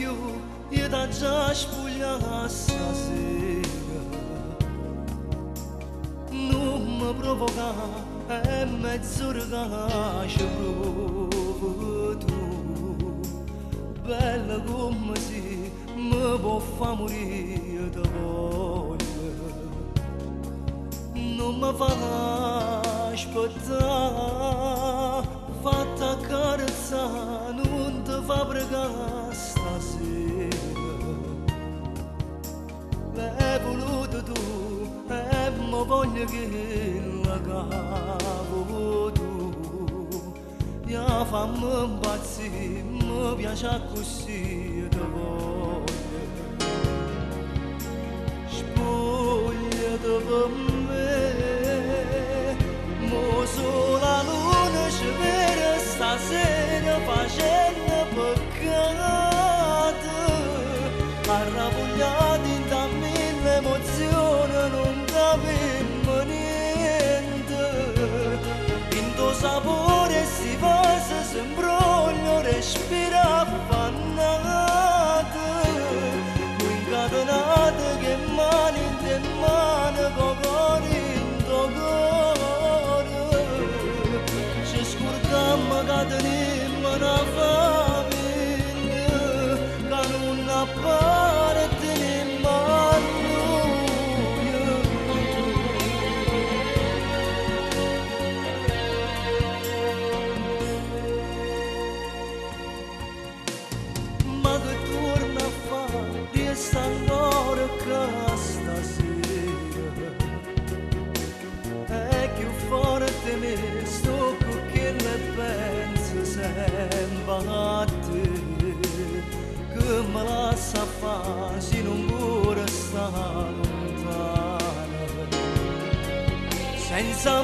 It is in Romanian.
occhio e da già spuglia stasera. Non mi provoca e mezz'ora che provo tu. Bella come si mi può far morire da voglia. Non mi fa aspettare, fatta carezza, non ti fa pregare stasera. L'hai voluto tu e mi voglio che la cavo tu. Ya fammi impazzire, mi piace così da voglia. Spogliati per me, mo sola luna ci vede stasera facendo peccato. Arrabbiati da mille emozioni non capimmo niente. In tuo sapore si passa, si imbroglia, respira affannato. Noi incatenati che mani in te mani, cocori in tuo cuore. Ci scordammo che tenemmo una famiglia, che non apparteneva a noi. Ma che torna a fare di ancora che stasera è più forte me, sto con che ne penso sempre a te, che me la sa fare se non vuole stare lontana senza